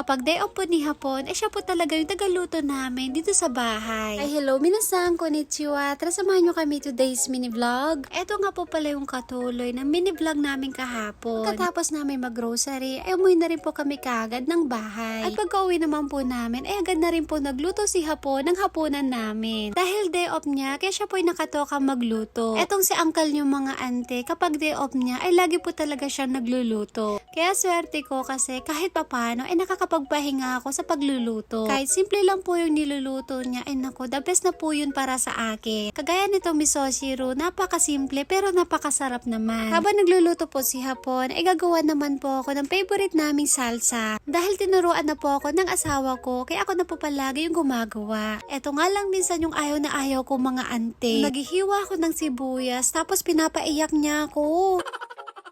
kapag day off po ni Hapon, siya po talaga yung tagaluto namin dito sa bahay. Ay hello, minasan, konnichiwa. Tara samahan nyo kami today's mini vlog. Eto nga po pala yung katuloy ng mini vlog namin kahapon. Pagkatapos namin mag-grocery, ay umuwi na rin po kami kaagad ng bahay. At pagka-uwi naman po namin, ay agad na rin po nagluto si Hapon ng hapunan namin. Dahil day off niya, kaya siya po ay nakatoka magluto. Etong si uncle yung mga ante, kapag day off niya, ay lagi po talaga siya nagluluto. Kaya swerte ko kasi kahit papano ay nakakapagpahinga ako sa pagluluto. Kahit simple lang po yung niluluto niya, ay nako, the best na po yun para sa akin. Kagaya nitong misoshiro, napakasimple pero napakasarap naman. Habang nagluluto po si Hapon, ay gagawa naman po ako ng favorite naming salsa. Dahil tinuruan na po ako ng asawa ko, kaya ako na po palagi yung gumagawa. Eto nga lang minsan yung ayaw na ayaw ko mga ante. Naghihiwa ako ng sibuyas, tapos pinapaiyak niya ako.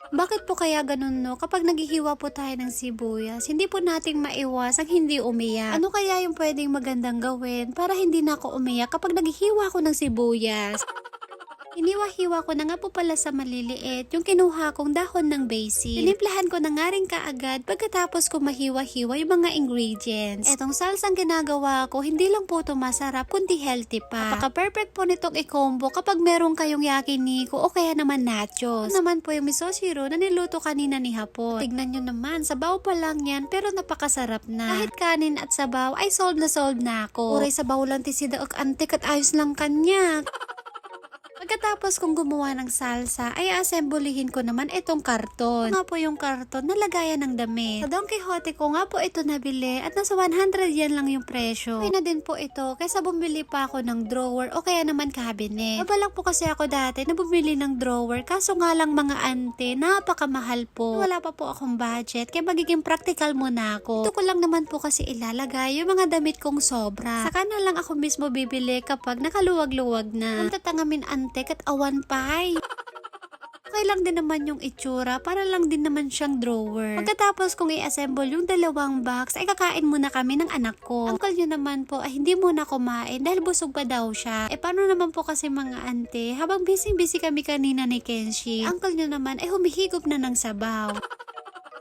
Bakit po kaya ganun no? Kapag naghihiwa po tayo ng sibuyas, hindi po nating maiwas ang hindi umiyak. Ano kaya yung pwedeng magandang gawin para hindi na ako umiyak kapag naghihiwa ko ng sibuyas? Hiniwa-hiwa ko na nga po pala sa maliliit yung kinuha kong dahon ng basil. Tinimplahan ko na nga rin kaagad pagkatapos ko mahiwa-hiwa yung mga ingredients. Etong salsang ginagawa ko, hindi lang po ito masarap, kundi healthy pa. Napaka-perfect po nitong i-combo kapag meron kayong yakiniku o kaya naman nachos. Ito naman po yung misoshiro na niluto kanina ni Hapon. Tignan nyo naman, sabaw pa lang yan pero napakasarap na. Kahit kanin at sabaw ay sold na ako. Uray sabaw lang tisida og antik at ayos lang kanya. Pagkatapos kong gumawa ng salsa, ay assemblehin ko naman itong karton. Nga po yung karton na lagayan ng damit. Sa Don Quixote ko nga po ito nabili at nasa 100 yan lang yung presyo. Okay na din po ito kaysa bumili pa ako ng drawer o kaya naman cabinet. Mabalak po kasi ako dati na bumili ng drawer kaso nga lang mga ante, napakamahal po. Wala pa po akong budget kaya magiging practical muna ako. Ito ko lang naman po kasi ilalagay yung mga damit kong sobra. Saka na lang ako mismo bibili kapag nakaluwag-luwag na. Ang tatangamin ante at awan pay. Okay lang din naman yung itsura, para lang din naman siyang drawer. Pagkatapos kong i-assemble yung dalawang box, ay kakain muna kami ng anak ko. Uncle nyo naman po ay hindi muna kumain dahil busog pa daw siya. Paano naman po kasi mga ante, habang busy kami kanina ni Kenshi, uncle nyo naman ay humihigop na ng sabaw.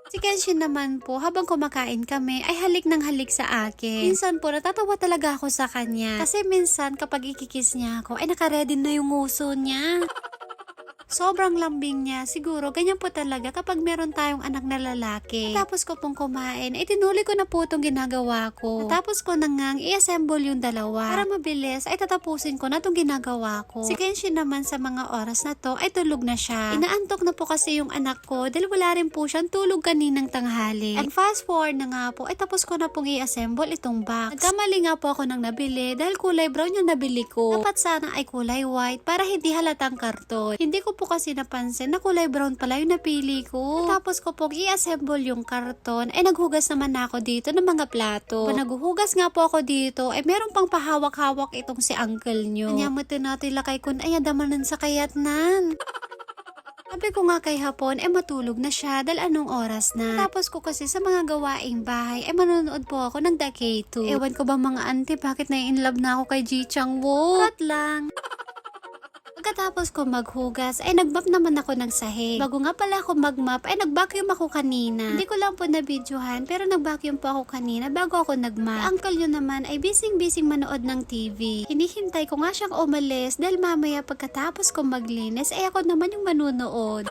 Si Kenshi naman po, habang kumakain kami, ay halik ng halik sa akin. Minsan po, natatawa talaga ako sa kanya. Kasi minsan, kapag ikikis niya ako, ay nakaready na yung nguso niya. Sobrang lambing niya. Siguro, ganyan po talaga kapag meron tayong anak na lalaki. Tapos ko pong kumain, tinuli ko na po itong ginagawa ko. Tapos ko na ngang i-assemble yung dalawa. Para mabilis, ay tatapusin ko na itong ginagawa ko. Si Kenshi naman sa mga oras na to, ay tulog na siya. Inaantok na po kasi yung anak ko dahil wala rin po siyang tulog kaninang tanghali. And fast forward na nga po, ay tapos ko na pong i-assemble itong box. Nagkamali nga po ako nang nabili dahil kulay brown yung nabili ko. Dapat sana ay kulay white para hindi halatang karton. Hindi ko po kasi napansin na kulay brown pala yung napili ko. Tapos ko pong i-assemble yung karton, ay naghugas naman ako dito ng mga plato. Kung naghuhugas nga po ako dito, ay meron pang pahawak-hawak itong si uncle nyo. Kanyamutin natin lakay kun ay adamanan sa kayatnan. Sabi ko nga kay Hapon, matulog na siya dahil anong oras na. Tapos ko kasi sa mga gawaing bahay, manonood po ako ng The K2. Ewan ko ba mga auntie, bakit na-inlove na ako kay Ji Chang-wook? Kat lang. Pagkatapos ko maghugas, ay nagmap naman ako ng sahig. Bago nga pala ako magmap, ay nag-vacuum ako kanina. Hindi ko lang po na-videohan, pero nag-vacuum po ako kanina bago ako nagmap. Uncle nyo naman ay busy manood ng TV. Hinihintay ko nga siyang umalis dahil mamaya pagkatapos ko maglinis, ay ako naman yung manunood.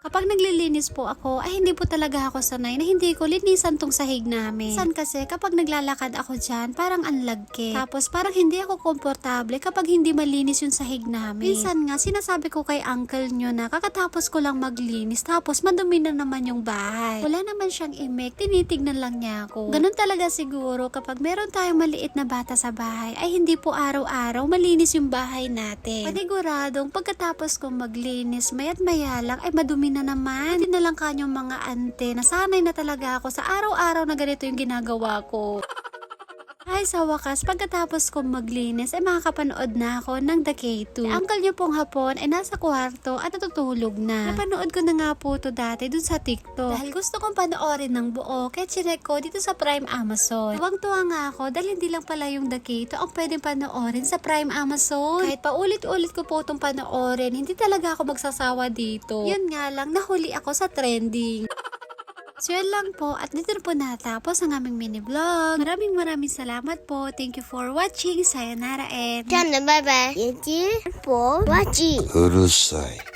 Kapag naglilinis po ako, ay hindi po talaga ako sanay na hindi ko linisan tong sahig namin. Minsan kasi kapag naglalakad ako dyan, parang anlagke. Tapos parang hindi ako komportable kapag hindi malinis yung sahig namin. Minsan nga, sinasabi ko kay uncle nyo na kakatapos ko lang maglinis, tapos madumi na naman yung bahay. Wala naman siyang imek, tinitignan lang niya ako. Ganun talaga siguro kapag meron tayong maliit na bata sa bahay, ay hindi po araw-araw malinis yung bahay natin. Paniguradong pagkatapos kong maglinis, mayat maya lang ay madumi na naman. Hindi na lang kanyang mga ante, nasanay na talaga ako sa araw-araw na ganito yung ginagawa ko. Ay sa wakas, pagkatapos kong maglinis ay makakapanood na ako ng The K2. Uncle niyo pong Hapon ay nasa kwarto at natutulog na. Napanood ko na nga po ito dati dun sa TikTok. Dahil gusto kong panoorin ng buo, kaya chinek ko dito sa Prime Amazon. Tuwang-tuwa nga ako dahil hindi lang pala yung The K2 ang pwedeng panoorin sa Prime Amazon. Kahit paulit-ulit ko po itong panoorin, hindi talaga ako magsasawa dito. Yun nga lang, nahuli ako sa trending. So yan lang po at dito na po natapos ang aming mini vlog. Maraming salamat po. Thank you for watching. Sayonara and... Bye bye. Thank you for watching. うるさい。